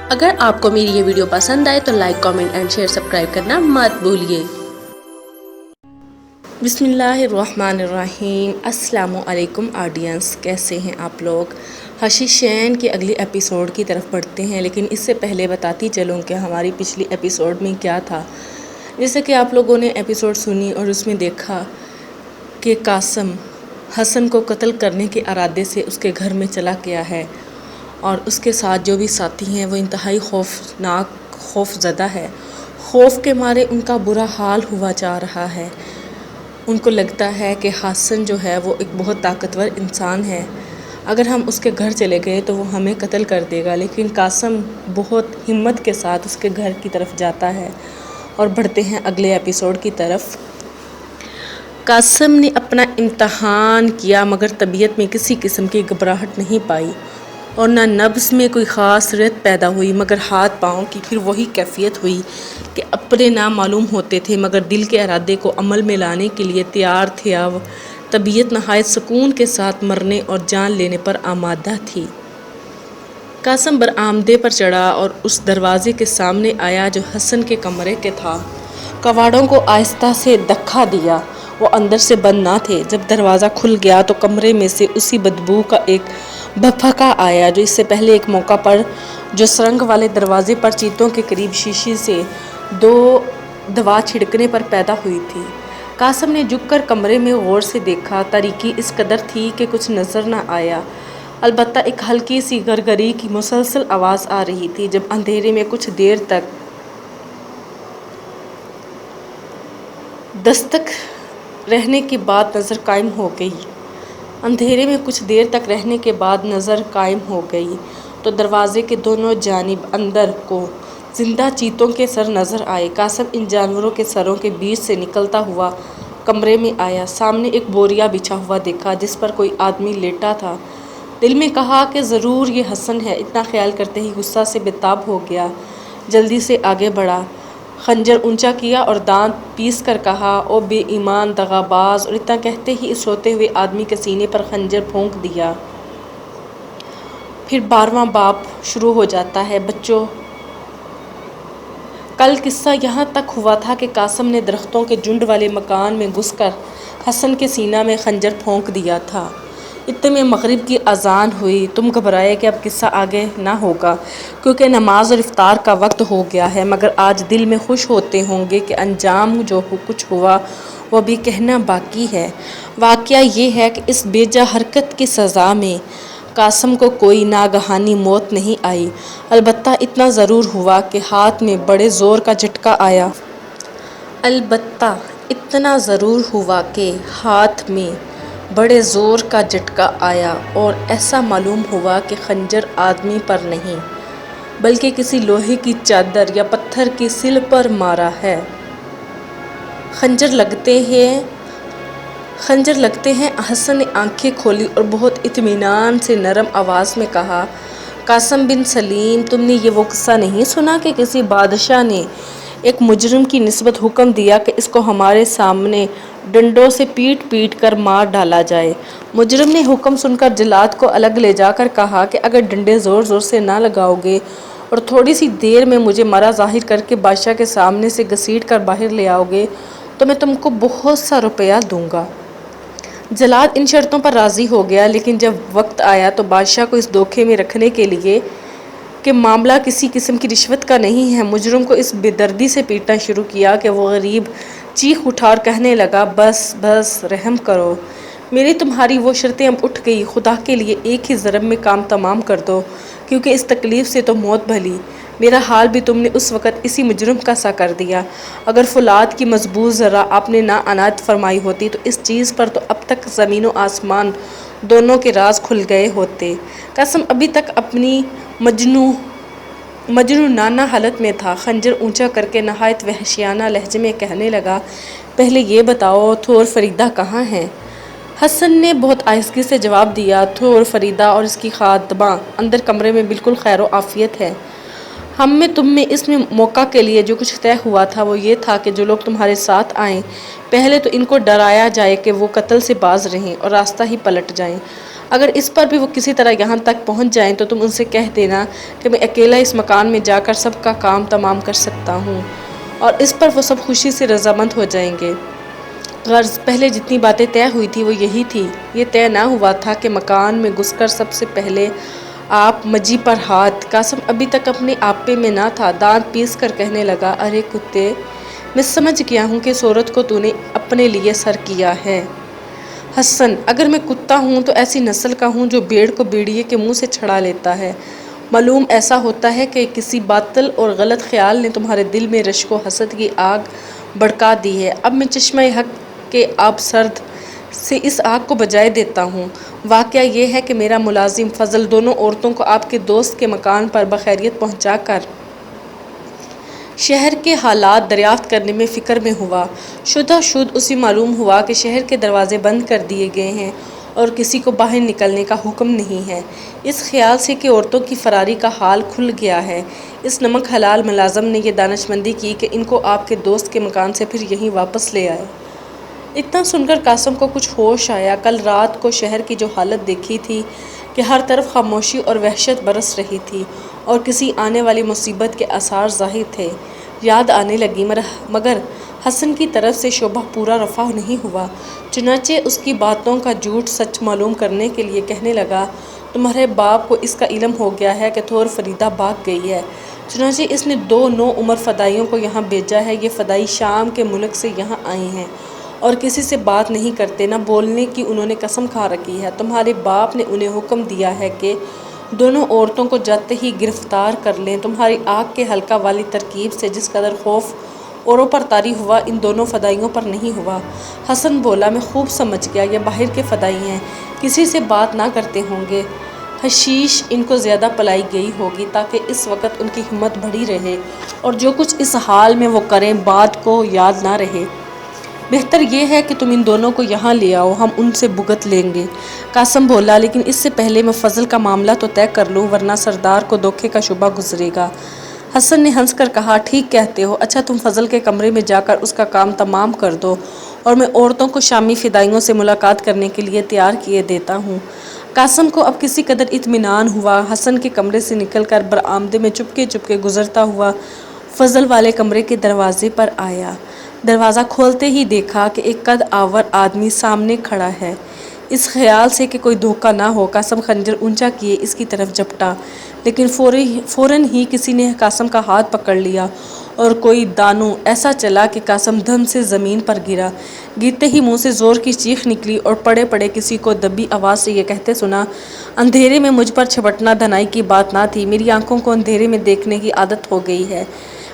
اگر آپ کو میری یہ ویڈیو پسند آئے تو like, comment and share, subscribe کرنا مت بھولیے۔ بسم اللہ الرحمن الرحیم۔ السلام علیکم آڈینس، کیسے ہیں آپ لوگ؟ حشیش شین کی اگلی ایپیسوڈ کی طرف بڑھتے ہیں، لیکن اس سے پہلے بتاتی چلوں کہ ہماری پچھلی ایپیسوڈ میں کیا تھا۔ جیسے کہ آپ لوگوں نے ایپیسوڈ سنی اور اس میں دیکھا کہ قاسم حسن کو قتل کرنے کے ارادے سے اس کے گھر میں چلا گیا ہے، اور اس کے ساتھ جو بھی ساتھی ہیں وہ انتہائی خوف زدہ ہے۔ خوف کے مارے ان کا برا حال ہوا جا رہا ہے۔ ان کو لگتا ہے کہ حسن جو ہے وہ ایک بہت طاقتور انسان ہے، اگر ہم اس کے گھر چلے گئے تو وہ ہمیں قتل کر دے گا۔ لیکن قاسم بہت ہمت کے ساتھ اس کے گھر کی طرف جاتا ہے۔ اور بڑھتے ہیں اگلے ایپیسوڈ کی طرف۔ قاسم نے اپنا امتحان کیا مگر طبیعت میں کسی قسم کی گھبراہٹ نہیں پائی، اور نہ نبض میں کوئی خاص رت پیدا ہوئی، مگر ہاتھ پاؤں کی پھر وہی کیفیت ہوئی کہ اپنے نام معلوم ہوتے تھے مگر دل کے ارادے کو عمل میں لانے کے لیے تیار تھے۔ اب طبیعت نہایت سکون کے ساتھ مرنے اور جان لینے پر آمادہ تھی۔ قاسم برآمدے پر چڑھا اور اس دروازے کے سامنے آیا جو حسن کے کمرے کے تھا۔ کواڑوں کو آہستہ سے دھکا دیا، وہ اندر سے بند نہ تھے۔ جب دروازہ کھل گیا تو کمرے میں سے اسی بدبو کا ایک بھپکا آیا جو اس سے پہلے ایک موقع پر جو سرنگ والے دروازے پر چیتوں کے قریب شیشے سے دوا چھڑکنے پر پیدا ہوئی تھی۔ قاسم نے جھک کر کمرے میں غور سے دیکھا۔ تاریکی اس قدر تھی کہ کچھ نظر نہ آیا، البتہ ایک ہلکی سی گرگری کی مسلسل آواز آ رہی تھی۔ جب اندھیرے میں کچھ دیر تک دستک رہنے کے بعد نظر قائم ہو گئی تو دروازے کے دونوں جانب اندر کو زندہ چیتوں کے سر نظر آئے۔ قاسم ان جانوروں کے سروں کے بیچ سے نکلتا ہوا کمرے میں آیا۔ سامنے ایک بوریا بچھا ہوا دیکھا جس پر کوئی آدمی لیٹا تھا۔ دل میں کہا کہ ضرور یہ حسن ہے۔ اتنا خیال کرتے ہی غصہ سے بے تاب ہو گیا، جلدی سے آگے بڑھا، خنجر اونچا کیا اور دانت پیس کر کہا، او بے ایمان دغا باز! اور اتنا کہتے ہی اس سوتے ہوئے آدمی کے سینے پر خنجر پھونک دیا۔ پھر 12واں باب شروع ہو جاتا ہے۔ بچوں، کل قصہ یہاں تک ہوا تھا کہ قاسم نے درختوں کے جھنڈ والے مکان میں گھس کر حسن کے سینہ میں خنجر پھونک دیا تھا۔ اتنے میں مغرب کی اذان ہوئی۔ تم گھبرائے کہ اب قصہ آگے نہ ہوگا کیونکہ نماز اور افطار کا وقت ہو گیا ہے، مگر آج دل میں خوش ہوتے ہوں گے کہ انجام جو کچھ ہوا وہ بھی کہنا باقی ہے۔ واقعہ یہ ہے کہ اس بے جا حرکت کی سزا میں قاسم کو کوئی ناگہانی موت نہیں آئی، البتہ اتنا ضرور ہوا کہ ہاتھ میں بڑے زور کا جھٹکا آیا اور ایسا معلوم ہوا کہ خنجر آدمی پر نہیں بلکہ کسی لوہے کی چادر یا پتھر کی سل پر مارا ہے۔ خنجر لگتے ہیں حسن نے آنکھیں کھولی اور بہت اطمینان سے نرم آواز میں کہا، قاسم بن سلیم، تم نے یہ وہ قصہ نہیں سنا کہ کسی بادشاہ نے ایک مجرم کی نسبت حکم دیا کہ اس کو ہمارے سامنے ڈنڈوں سے پیٹ کر مار ڈالا جائے۔ مجرم نے حکم سن کر جلاد کو الگ لے جا کر کہا کہ اگر ڈنڈے زور سے نہ لگاؤ گے اور تھوڑی سی دیر میں مجھے مرا ظاہر کر کے بادشاہ کے سامنے سے گھسیٹ کر باہر لے آؤ گے تو میں تم کو بہت سا روپیہ دوں گا۔ جلاد ان شرطوں پر راضی ہو گیا، لیکن جب وقت آیا تو بادشاہ کو اس دھوکے میں رکھنے کے لیے کہ معاملہ کسی قسم کی رشوت کا نہیں ہے، مجرم کو اس بے دردی سے پیٹنا شروع کیا کہ وہ غریب چیخ اٹھا اور کہنے لگا، بس رحم کرو، میری تمہاری وہ شرطیں اب اٹھ گئی، خدا کے لیے ایک ہی ضرب میں کام تمام کر دو، کیونکہ اس تکلیف سے تو موت بھلی۔ میرا حال بھی تم نے اس وقت اسی مجرم کا سا کر دیا۔ اگر فولاد کی مضبوط ذرہ آپ نے نہ عنایت فرمائی ہوتی تو اس چیز پر تو اب تک زمین و آسمان دونوں کے راز کھل گئے ہوتے۔ قاسم ابھی تک اپنی مجنونانہ حالت میں تھا۔ خنجر اونچا کر کے نہایت وحشیانہ لہجے میں کہنے لگا، پہلے یہ بتاؤ تھور فریدہ کہاں ہیں؟ حسن نے بہت آہستگی سے جواب دیا، تھور فریدہ اور اس کی خادمہ اندر کمرے میں بالکل خیر و عافیت ہے۔ ہم میں تم میں اس موقع کے لیے جو کچھ طے ہوا تھا وہ یہ تھا کہ جو لوگ تمہارے ساتھ آئیں پہلے تو ان کو ڈرایا جائے کہ وہ قتل سے باز رہیں اور راستہ ہی پلٹ جائیں۔ اگر اس پر بھی وہ کسی طرح یہاں تک پہنچ جائیں تو تم ان سے کہہ دینا کہ میں اکیلا اس مکان میں جا کر سب کا کام تمام کر سکتا ہوں، اور اس پر وہ سب خوشی سے رضامند ہو جائیں گے۔ غرض پہلے جتنی باتیں طے ہوئی تھی وہ یہی تھی۔ یہ طے نہ ہوا تھا کہ مکان میں گھس کر سب سے پہلے آپ مجی پر ہاتھ۔ قاسم ابھی تک اپنے آپے میں نہ تھا، دانت پیس کر کہنے لگا، ارے کتے، میں سمجھ گیا ہوں کہ صورت کو تو نے اپنے لیے سر کیا ہے۔ حسن، اگر میں کتا ہوں تو ایسی نسل کا ہوں جو بھیڑ کو بھیڑیے کے منہ سے چھڑا لیتا ہے۔ معلوم ایسا ہوتا ہے کہ کسی باطل اور غلط خیال نے تمہارے دل میں رشک و حسد کی آگ بھڑکا دی ہے۔ اب میں چشمہ حق کے آب سرد سے اس آگ کو بجھائے دیتا ہوں۔ واقعہ یہ ہے کہ میرا ملازم فضل دونوں عورتوں کو آپ کے دوست کے مکان پر بخیریت پہنچا کر شہر کے حالات دریافت کرنے میں فکر میں ہوا۔ شدہ اسے معلوم ہوا کہ شہر کے دروازے بند کر دیے گئے ہیں اور کسی کو باہر نکلنے کا حکم نہیں ہے۔ اس خیال سے کہ عورتوں کی فراری کا حال کھل گیا ہے، اس نمک حلال ملازم نے یہ دانشمندی کی کہ ان کو آپ کے دوست کے مکان سے پھر یہیں واپس لے آئے۔ اتنا سن کر قاسم کو کچھ ہوش آیا۔ کل رات کو شہر کی جو حالت دیکھی تھی کہ ہر طرف خاموشی اور وحشت برس رہی تھی اور کسی آنے والی مصیبت کے آثار ظاہر تھے، یاد آنے لگی، مگر حسن کی طرف سے شبہ پورا رفع نہیں ہوا۔ چنانچہ اس کی باتوں کا جھوٹ سچ معلوم کرنے کے لیے کہنے لگا، تمہارے باپ کو اس کا علم ہو گیا ہے کہ تھور فریدہ بھاگ گئی ہے، چنانچہ اس نے 2 نوعمر فدائیوں کو یہاں بھیجا ہے۔ یہ فدائی شام کے ملک سے یہاں آئے ہیں اور کسی سے بات نہیں کرتے، نہ بولنے کی انہوں نے قسم کھا رکھی ہے۔ تمہارے باپ نے انہیں حکم دیا ہے کہ دونوں عورتوں کو جاتے ہی گرفتار کر لیں۔ تمہاری آگ کے حلقہ والی ترکیب سے جس قدر خوف اوروں پر طاری ہوا، ان دونوں فدائیوں پر نہیں ہوا۔ حسن بولا، میں خوب سمجھ گیا، یہ باہر کے فدائی ہیں، کسی سے بات نہ کرتے ہوں گے۔ حشیش ان کو زیادہ پلائی گئی ہوگی تاکہ اس وقت ان کی ہمت بڑھی رہے اور جو کچھ اس حال میں وہ کریں بعد کو یاد نہ رہے۔ بہتر یہ ہے کہ تم ان دونوں کو یہاں لے آؤ، ہم ان سے بھگت لیں گے۔ قاسم بولا، لیکن اس سے پہلے میں فضل کا معاملہ تو طے کر لوں، ورنہ سردار کو دھوکے کا شبہ گزرے گا۔ حسن نے ہنس کر کہا، ٹھیک کہتے ہو، اچھا تم فضل کے کمرے میں جا کر اس کا کام تمام کر دو اور میں عورتوں کو شامی فدائیوں سے ملاقات کرنے کے لیے تیار کیے دیتا ہوں۔ قاسم کو اب کسی قدر اطمینان ہوا۔ حسن کے کمرے سے نکل کر برآمدے میں چپکے چپکے گزرتا ہوا فضل والے کمرے کے دروازے پر آیا۔ دروازہ کھولتے ہی دیکھا کہ ایک قد آور آدمی سامنے کھڑا ہے۔ اس خیال سے کہ کوئی دھوکہ نہ ہو، قاسم خنجر اونچا کیے اس کی طرف جھپٹا، لیکن فوراً ہی کسی نے قاسم کا ہاتھ پکڑ لیا اور کوئی دانوں ایسا چلا کہ قاسم دھم سے زمین پر گرا۔ گرتے ہی منہ سے زور کی چیخ نکلی اور پڑے پڑے کسی کو دبی آواز سے یہ کہتے سنا، اندھیرے میں مجھ پر جھپٹنا دھنائی کی بات نہ تھی، میری آنکھوں کو اندھیرے میں دیکھنے کی عادت ہو گئی ہے،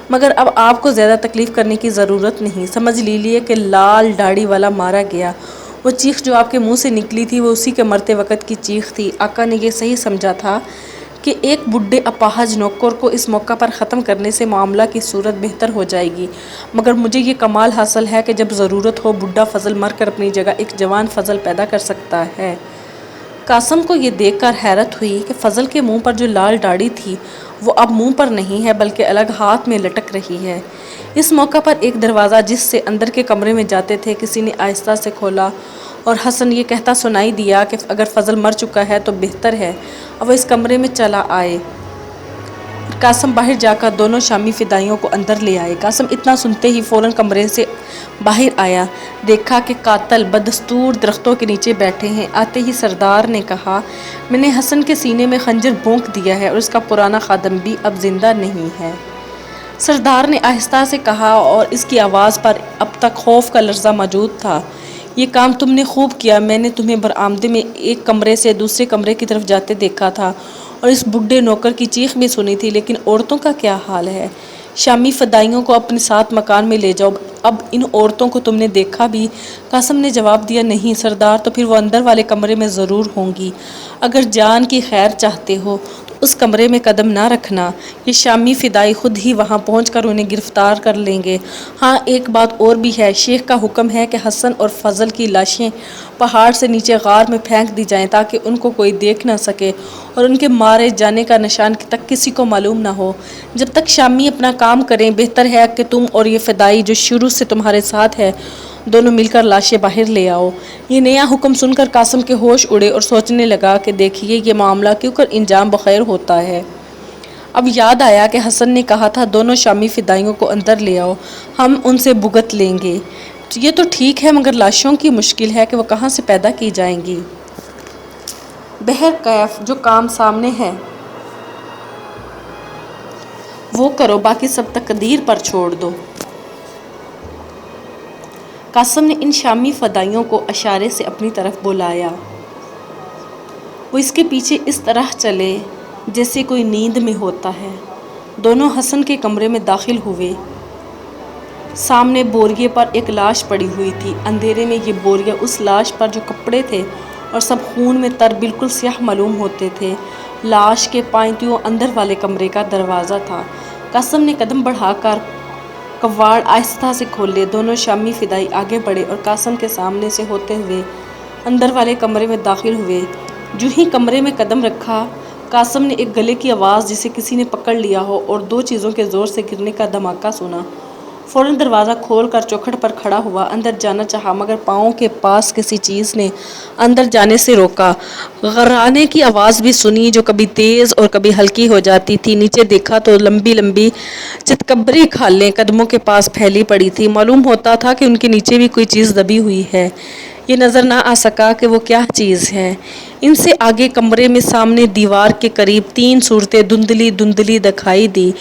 مگر اب آپ کو زیادہ تکلیف کرنے کی ضرورت نہیں، سمجھ لیجیے کہ لال داڑھی والا مارا گیا۔ وہ چیخ جو آپ کے منہ سے نکلی تھی وہ اسی کے مرتے وقت کی چیخ تھی۔ آقا نے یہ صحیح سمجھا تھا کہ ایک بڈھے اپاہج نوکر کو اس موقع پر ختم کرنے سے معاملہ کی صورت بہتر ہو جائے گی، مگر مجھے یہ کمال حاصل ہے کہ جب ضرورت ہو بڈھا فضل مر کر اپنی جگہ ایک جوان فضل پیدا کر سکتا ہے۔ قاسم کو یہ دیکھ کر حیرت ہوئی کہ فضل کے منہ پر جو لال داڑھی تھی وہ اب منہ پر نہیں ہے بلکہ الگ ہاتھ میں لٹک رہی ہے۔ اس موقع پر ایک دروازہ جس سے اندر کے کمرے میں جاتے تھے کسی نے آہستہ سے کھولا اور حسن یہ کہتا سنائی دیا کہ اگر فضل مر چکا ہے تو بہتر ہے اب وہ اس کمرے میں چلا آئے۔ قاسم باہر جا کر دونوں شامی فدائیوں کو اندر لے آئے۔ قاسم اتنا سنتے ہی فوراً کمرے سے باہر آیا، دیکھا کہ قاتل بدستور درختوں کے نیچے بیٹھے ہیں۔ آتے ہی سردار نے کہا، میں نے حسن کے سینے میں خنجر بھونک دیا ہے اور اس کا پرانا خادم بھی اب زندہ نہیں ہے۔ سردار نے آہستہ سے کہا اور اس کی آواز پر اب تک خوف کا لرزہ موجود تھا، یہ کام تم نے خوب کیا، میں نے تمہیں برآمدے میں ایک کمرے سے دوسرے کمرے کی طرف جاتے دیکھا تھا اور اس بڈھے نوکر کی چیخ بھی سنی تھی، لیکن عورتوں کا کیا حال ہے؟ شامی فدائیوں کو اپنے ساتھ مکان میں لے جاؤ، اب ان عورتوں کو تم نے دیکھا بھی؟ قاسم نے جواب دیا، نہیں سردار، تو پھر وہ اندر والے کمرے میں ضرور ہوں گی، اگر جان کی خیر چاہتے ہو تو اس کمرے میں قدم نہ رکھنا، یہ شامی فدائی خود ہی وہاں پہنچ کر انہیں گرفتار کر لیں گے۔ ہاں ایک بات اور بھی ہے، شیخ کا حکم ہے کہ حسن اور فضل کی لاشیں پہاڑ سے نیچے غار میں پھینک دی جائیں تاکہ ان کو کوئی دیکھ نہ سکے اور ان کے مارے جانے کا نشان تک کسی کو معلوم نہ ہو۔ جب تک شامی اپنا کام کریں، بہتر ہے کہ تم اور یہ فدائی جو شروع سے تمہارے ساتھ ہے دونوں مل کر لاشیں باہر لے آؤ۔ یہ نیا حکم سن کر قاسم کے ہوش اڑے اور سوچنے لگا کہ دیکھیے یہ معاملہ کیوں کر انجام بخیر ہوتا ہے۔ اب یاد آیا کہ حسن نے کہا تھا دونوں شامی فدائیوں کو اندر لے آؤ، ہم ان سے بھگت لیں گے۔ یہ تو ٹھیک ہے، مگر لاشوں کی مشکل ہے کہ وہ کہاں سے پیدا کی جائیں گی۔ بہرکیف جو کام سامنے ہے وہ کرو، باقی سب تقدیر پر چھوڑ دو۔ قاسم نے ان شامی فدائیوں کو اشارے سے اپنی طرف بلایا۔ وہ اس کے پیچھے اس طرح چلے جیسے کوئی نیند میں ہوتا ہے۔ دونوں حسن کے کمرے میں داخل ہوئے۔ سامنے بوریے پر ایک لاش پڑی ہوئی تھی۔ اندھیرے میں یہ بوریا اس لاش پر جو کپڑے تھے اور سب خون میں تر بالکل سیاہ معلوم ہوتے تھے۔ لاش کے پائنتیوں اندر والے کمرے کا دروازہ تھا۔ قاسم نے قدم بڑھا کر کواڑ آہستہ سے کھولے۔ دونوں شامی فدائی آگے بڑھے اور قاسم کے سامنے سے ہوتے ہوئے اندر والے کمرے میں داخل ہوئے۔ جو ہی کمرے میں قدم رکھا، قاسم نے ایک گلے کی آواز جسے کسی نے پکڑ لیا ہو اور دو چیزوں کے زور سے گرنے کا دھماکہ سنا۔ فوراً دروازہ کھول کر چوکھٹ پر کھڑا ہوا، اندر جانا چاہا مگر پاؤں کے پاس کسی چیز نے اندر جانے سے روکا۔ غرانے کی آواز بھی سنی جو کبھی تیز اور کبھی ہلکی ہو جاتی تھی۔ نیچے دیکھا تو لمبی لمبی چتکبری کھالیں قدموں کے پاس پھیلی پڑی تھی۔ معلوم ہوتا تھا کہ ان کے نیچے بھی کوئی چیز دبی ہوئی ہے۔ یہ نظر نہ آ سکا کہ وہ کیا چیز ہے۔ ان سے آگے کمرے میں سامنے دیوار کے قریب 3 صورتیں دھندلی دھندلی دکھائی دی،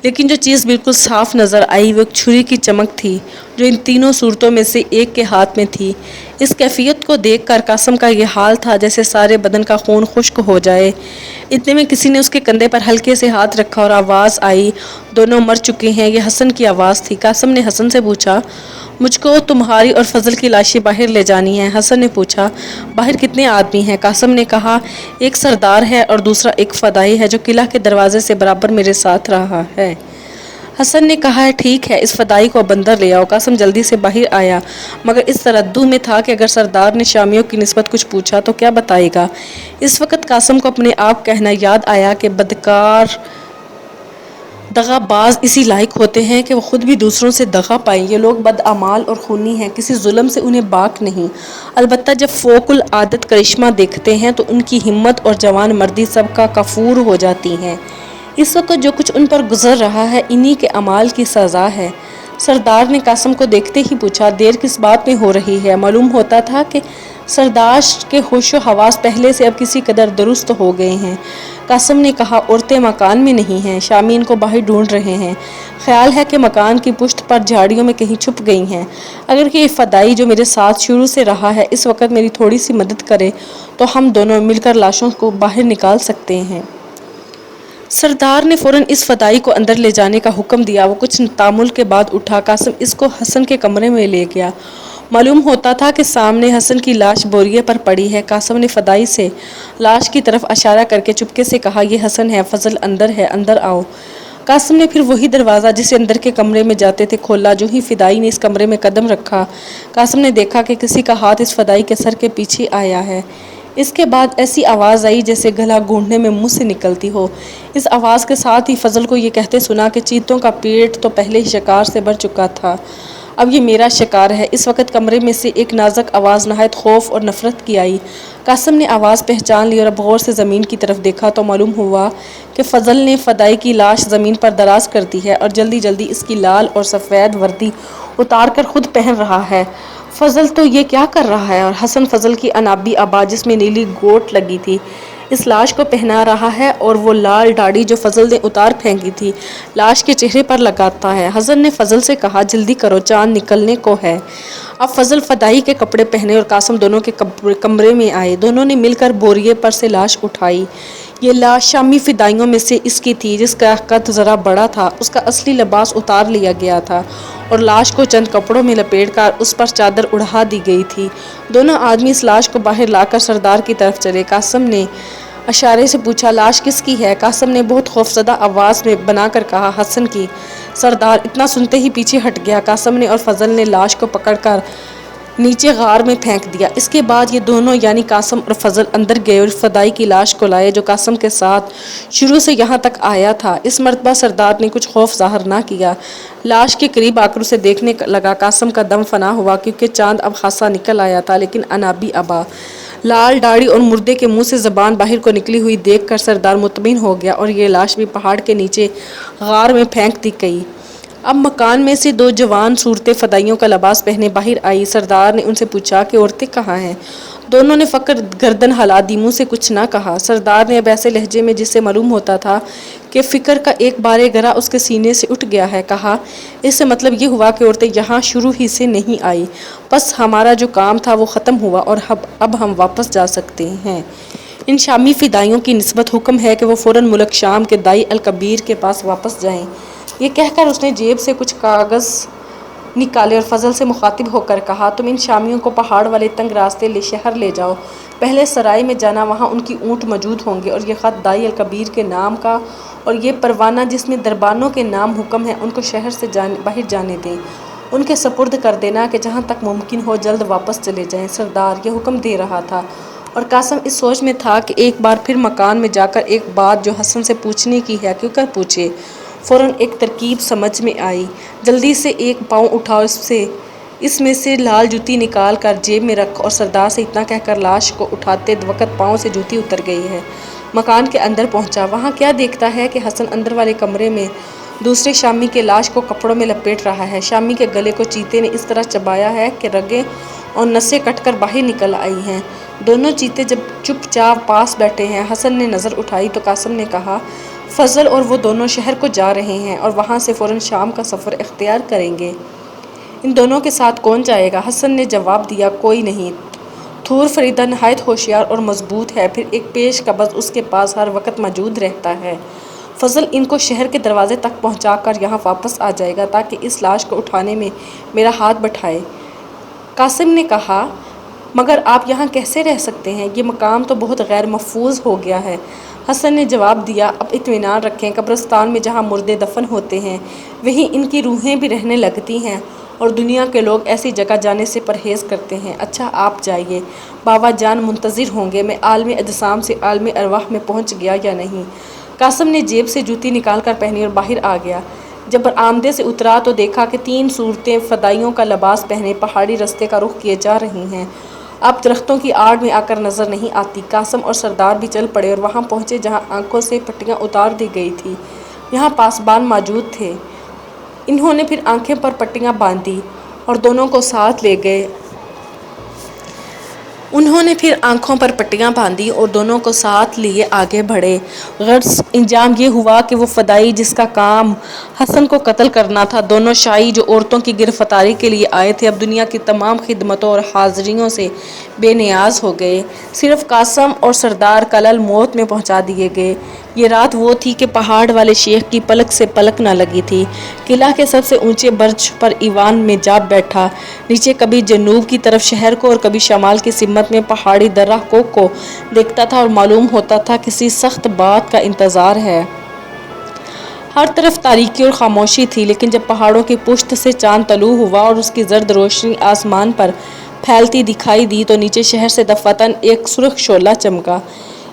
لیکن جو چیز بالکل صاف نظر آئی وہ ایک چھری کی چمک تھی جو ان تینوں صورتوں میں سے ایک کے ہاتھ میں تھی۔ اس کیفیت کو دیکھ کر قاسم کا یہ حال تھا جیسے سارے بدن کا خون خشک ہو جائے۔ اتنے میں کسی نے اس کے کندھے پر ہلکے سے ہاتھ رکھا اور آواز آئی، دونوں مر چکے ہیں۔ یہ حسن کی آواز تھی۔ قاسم نے حسن سے پوچھا، مجھ کو تمہاری اور فضل کی لاشیں باہر لے جانی ہیں۔ حسن نے پوچھا، باہر کتنے آدمی ہیں؟ قاسم نے کہا، ایک سردار ہے اور دوسرا ایک فدائی ہے جو قلعہ کے دروازے سے برابر میرے ساتھ رہا ہے۔ حسن نے کہا، ٹھیک ہے، اس فدائی کو اب اندر لے آؤ۔ قاسم جلدی سے باہر آیا مگر اس تردد میں تھا کہ اگر سردار نے شامیوں کی نسبت کچھ پوچھا تو کیا بتائے گا۔ اس وقت قاسم کو اپنے آپ کہنا یاد آیا کہ بدکار دغا باز اسی لائق ہوتے ہیں کہ وہ خود بھی دوسروں سے دغا پائیں۔ یہ لوگ بداعمال اور خونی ہیں، کسی ظلم سے انہیں باک نہیں۔ البتہ جب فوق العادت کرشمہ دیکھتے ہیں تو ان کی ہمت اور جوان مردی سب کا کفور ہو جاتی ہیں۔ اس وقت جو کچھ ان پر گزر رہا ہے انہی کے اعمال کی سزا ہے۔ سردار نے قاسم کو دیکھتے ہی پوچھا، دیر کس بات میں ہو رہی ہے؟ معلوم ہوتا تھا کہ سردار کے ہوش و حواس پہلے سے اب کسی قدر درست ہو گئے ہیں۔ قاسم نے کہا، عورتیں مکان میں نہیں ہیں، شامی ان کو باہر ڈھونڈ رہے ہیں۔ خیال ہے کہ مکان کی پشت پر جھاڑیوں میں کہیں چھپ گئی ہیں۔ اگر کہ یہ فدائی جو میرے ساتھ شروع سے رہا ہے اس وقت میری تھوڑی سی مدد کرے تو ہم دونوں مل کر لاشوں کو باہر نکال سکتے ہیں۔ سردار نے فوراً اس فدائی کو اندر لے جانے کا حکم دیا۔ وہ کچھ تامل کے بعد اٹھا۔ قاسم اس کو حسن کے کمرے میں لے گیا۔ معلوم ہوتا تھا کہ سامنے حسن کی لاش بوریے پر پڑی ہے۔ قاسم نے فدائی سے لاش کی طرف اشارہ کر کے چپکے سے کہا، یہ حسن ہے، فضل اندر ہے، اندر آؤ۔ قاسم نے پھر وہی دروازہ جسے اندر کے کمرے میں جاتے تھے کھولا۔ جو ہی فدائی نے اس کمرے میں قدم رکھا، قاسم نے دیکھا کہ کسی کا ہاتھ اس فدائی کے سر کے پیچھے آیا ہے۔ اس کے بعد ایسی آواز آئی جیسے گلا گھونٹنے میں منہ سے نکلتی ہو۔ اس آواز کے ساتھ ہی فضل کو یہ کہتے سنا کہ چیتوں کا پیٹ تو پہلے ہی شکار سے بھر چکا تھا، اب یہ میرا شکار ہے۔ اس وقت کمرے میں سے ایک نازک آواز نہایت خوف اور نفرت کی آئی۔ قاسم نے آواز پہچان لی اور اب غور سے زمین کی طرف دیکھا تو معلوم ہوا کہ فضل نے فدائی کی لاش زمین پر دراز کر دی ہے اور جلدی جلدی اس کی لال اور سفید وردی اتار کر خود پہن رہا ہے۔ فضل تو یہ کیا کر رہا ہے؟ اور حسن فضل کی انابی آبا جس میں نیلی گوٹ لگی تھی اس لاش کو پہنا رہا ہے اور وہ لال داڑھی جو فضل نے اتار پھینکی تھی لاش کے چہرے پر لگاتا ہے۔ حسن نے فضل سے کہا، جلدی کرو، چاند نکلنے کو ہے۔ اب فضل فدائی کے کپڑے پہنے اور قاسم دونوں کے کمرے میں آئے۔ دونوں نے مل کر بوریے پر سے لاش اٹھائی۔ یہ لاش شامی فدائیوں میں سے اس کی تھی جس کا قد ذرا بڑا تھا۔ اس کا اصلی لباس اتار لیا گیا تھا اور لاش کو چند کپڑوں میں لپیٹ کر اس پر چادر اڑا دی گئی تھی۔ دونوں آدمی اس لاش کو باہر لا کر سردار کی طرف چلے۔ قاسم نے اشارے سے پوچھا، لاش کس کی ہے؟ قاسم نے بہت خوفزدہ آواز میں بنا کر کہا، حسن کی۔ سردار اتنا سنتے ہی پیچھے ہٹ گیا۔ قاسم نے اور فضل نے لاش کو پکڑ کر نیچے غار میں پھینک دیا۔ اس کے بعد یہ دونوں یعنی قاسم اور فضل اندر گئے اور فدائی کی لاش کو لائے جو قاسم کے ساتھ شروع سے یہاں تک آیا تھا۔ اس مرتبہ سردار نے کچھ خوف ظاہر نہ کیا۔ لاش کے قریب آ کر اسے دیکھنے لگا۔ قاسم کا دم فنا ہوا کیونکہ چاند اب خاصا نکل آیا تھا، لیکن انابی ابا لال داڑھی اور مردے کے منہ سے زبان باہر کو نکلی ہوئی دیکھ کر سردار مطمئن ہو گیا اور یہ لاش بھی پہاڑ کے نیچے غار میں پھینک دی گئی۔ اب مکان میں سے دو جوان صورتیں فدائیوں کا لباس پہنے باہر آئی۔ سردار نے ان سے پوچھا کہ عورتیں کہاں ہیں؟ دونوں نے فقط گردن ہلا دی، منہ سے کچھ نہ کہا۔ سردار نے اب ایسے لہجے میں جس سے معلوم ہوتا تھا کہ فکر کا ایک بارے گرا اس کے سینے سے اٹھ گیا ہے، کہا، اس سے مطلب یہ ہوا کہ عورتیں یہاں شروع ہی سے نہیں آئی، بس ہمارا جو کام تھا وہ ختم ہوا اور اب ہم واپس جا سکتے ہیں۔ ان شامی فدائیوں کی نسبت حکم ہے کہ وہ فوراً ملک شام کے دائی الکبیر کے پاس واپس جائیں۔ یہ کہہ کر اس نے جیب سے کچھ کاغذ نکالے اور فضل سے مخاطب ہو کر کہا، تم ان شامیوں کو پہاڑ والے تنگ راستے شہر لے جاؤ، پہلے سرائے میں جانا، وہاں ان کی اونٹ موجود ہوں گے اور یہ خط دائی الکبیر کے نام کا اور یہ پروانہ جس میں دربانوں کے نام حکم ہے ان کو شہر سے باہر جانے دیں، ان کے سپرد کر دینا کہ جہاں تک ممکن ہو جلد واپس چلے جائیں۔ سردار یہ حکم دے رہا تھا اور قاسم اس سوچ میں تھا کہ ایک بار پھر مکان میں جا کر ایک بات جو حسن سے پوچھنے کی ہے کیوں کر پوچھے۔ فوراً ایک ترکیب سمجھ میں آئی، جلدی سے ایک پاؤں اٹھا اس میں سے لال جوتی نکال کر جیب میں رکھ، اور سردار سے اتنا کہہ کر لاش کو اٹھاتے وقت پاؤں سے جوتی اتر گئی ہے۔ مکان کے اندر پہنچا، وہاں کیا دیکھتا ہے کہ حسن اندر والے کمرے میں دوسرے شامی کے لاش کو کپڑوں میں لپیٹ رہا ہے۔ شامی کے گلے کو چیتے نے اس طرح چبایا ہے کہ رگیں اور نسیں کٹ کر باہر نکل آئی ہیں۔ دونوں چیتے جب چپ چاپ پاس بیٹھے ہیں، حسن نے نظر اٹھائی تو قاسم نے کہا، فضل اور وہ دونوں شہر کو جا رہے ہیں اور وہاں سے فوراً شام کا سفر اختیار کریں گے۔ ان دونوں کے ساتھ کون جائے گا؟ حسن نے جواب دیا، کوئی نہیں۔ تھور فریدہ نہایت ہوشیار اور مضبوط ہے، پھر ایک پیش قبض اس کے پاس ہر وقت موجود رہتا ہے۔ فضل ان کو شہر کے دروازے تک پہنچا کر یہاں واپس آ جائے گا تاکہ اس لاش کو اٹھانے میں میرا ہاتھ بٹھائے۔ قاسم نے کہا، مگر آپ یہاں کیسے رہ سکتے ہیں؟ یہ مقام تو بہت غیر محفوظ ہو گیا ہے۔ حسن نے جواب دیا، اب اطمینان رکھیں، قبرستان میں جہاں مردے دفن ہوتے ہیں وہیں ان کی روحیں بھی رہنے لگتی ہیں اور دنیا کے لوگ ایسی جگہ جانے سے پرہیز کرتے ہیں۔ اچھا آپ جائیے، بابا جان منتظر ہوں گے۔ میں عالم اجسام سے عالم ارواح میں پہنچ گیا یا نہیں؟ قاسم نے جیب سے جوتی نکال کر پہنی اور باہر آ گیا۔ جب برآمدے سے اترا تو دیکھا کہ تین صورتیں فدائیوں کا لباس پہنے پہاڑی رستے کا رخ کیے جا رہی ہیں۔ اب درختوں کی آڑ میں آ کر نظر نہیں آتی۔ قاسم اور سردار بھی چل پڑے اور وہاں پہنچے جہاں آنکھوں سے پٹیاں اتار دی گئی تھی۔ یہاں پاسبان موجود تھے۔ انہوں نے پھر آنکھیں پر پٹیاں باندھی اور دونوں کو ساتھ لے گئے۔ لیے آگے بڑھے۔ غرض انجام یہ ہوا کہ وہ فدائی جس کا کام حسن کو قتل کرنا تھا، دونوں شائی جو عورتوں کی گرفتاری کے لیے آئے تھے، اب دنیا کی تمام خدمتوں اور حاضریوں سے بے نیاز ہو گئے۔ صرف قاسم اور سردار کل الموت میں پہنچا دیے گئے۔ یہ رات وہ تھی کہ پہاڑ والے شیخ کی پلک سے پلک نہ لگی تھی۔ قلعہ کے سب سے اونچے برج پر ایوان میں جا بیٹھا، نیچے کبھی جنوب کی طرف شہر کو اور کبھی شمال کی سمت میں پہاڑی درہ کو دیکھتا تھا اور معلوم ہوتا تھا کسی سخت بات کا انتظار ہے۔ ہر طرف تاریکی اور خاموشی تھی، لیکن جب پہاڑوں کی پشت سے چاند طلوع ہوا اور اس کی زرد روشنی آسمان پر پھیلتی دکھائی دی تو نیچے شہر سے دفعتاً ایک سرخ شعلہ چمکا۔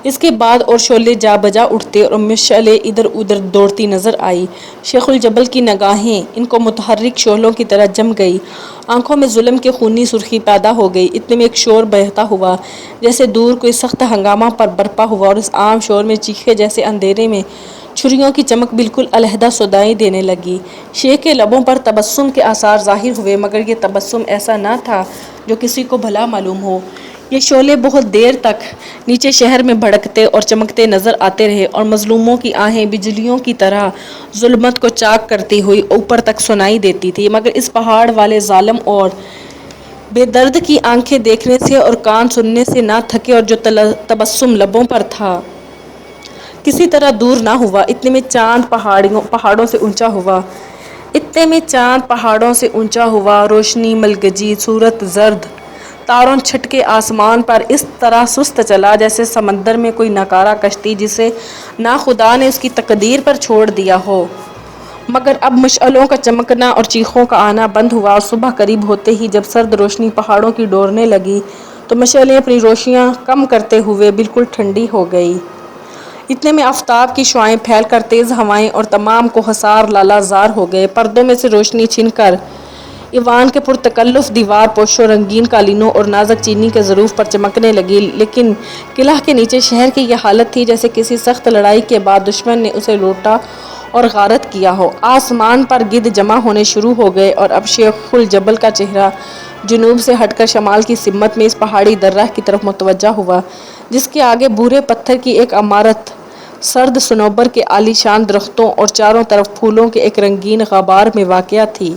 اس کے بعد اور شعلے جا بجا اٹھتے اور مشعلیں ادھر ادھر دوڑتی نظر آئی۔ شیخ الجبل کی نگاہیں ان کو متحرک شعلوں کی طرح جم گئی، آنکھوں میں ظلم کی خونی سرخی پیدا ہو گئی۔ اتنے میں ایک شور بہتا ہوا جیسے دور کوئی سخت ہنگامہ برپا ہوا، اور اس عام شور میں چیخے جیسے اندھیرے میں چھریوں کی چمک بالکل علیحدہ صدائیں دینے لگی۔ شیخ کے لبوں پر تبسم کے آثار ظاہر ہوئے، مگر یہ تبسم ایسا نہ تھا جو کسی کو بھلا معلوم ہو۔ یہ شعلے بہت دیر تک نیچے شہر میں بھڑکتے اور چمکتے نظر آتے رہے اور مظلوموں کی آہیں بجلیوں کی طرح ظلمت کو چاک کرتی ہوئی اوپر تک سنائی دیتی تھی، مگر اس پہاڑ والے ظالم اور بے درد کی آنکھیں دیکھنے سے اور کان سننے سے نہ تھکے، اور جو تبسم لبوں پر تھا کسی طرح دور نہ ہوا۔ اتنے میں چاند پہاڑوں سے اونچا ہوا، روشنی ملگجی، صورت زرد، تاروں چھٹکے آسمان پر اس طرح سست چلا جیسے سمندر میں کوئی ناکارہ کشتی جسے ناخدا نے اس کی تقدیر پر چھوڑ دیا ہو۔ مگر اب مشعلوں کا چمکنا اور چیخوں کا آنا بند ہوا، اور صبح قریب ہوتے ہی جب سرد روشنی پہاڑوں کی ڈورنے لگی تو مشعلیں اپنی روشنیاں کم کرتے ہوئے بالکل ٹھنڈی ہو گئی۔ اتنے میں آفتاب کی شعاعیں پھیل کر تیز ہوائیں اور تمام کوہسار لالہ زار ہو گئے۔ پردوں میں سے روشنی چھن کر ایوان کے پرتکلف دیوار پوشوں رنگین قالینوں اور نازک چینی کے ظروف پر چمکنے لگی، لیکن قلعہ کے نیچے شہر کی یہ حالت تھی جیسے کسی سخت لڑائی کے بعد دشمن نے اسے لوٹا اور غارت کیا ہو۔ آسمان پر گدھ جمع ہونے شروع ہو گئے اور اب شیخ الجبل کا چہرہ جنوب سے ہٹ کر شمال کی سمت میں اس پہاڑی درہ کی طرف متوجہ ہوا جس کے آگے بھورے پتھر کی ایک عمارت سرد صنوبر کے عالی شان درختوں اور چاروں طرف پھولوں کے ایک رنگین غبار میں واقع تھی۔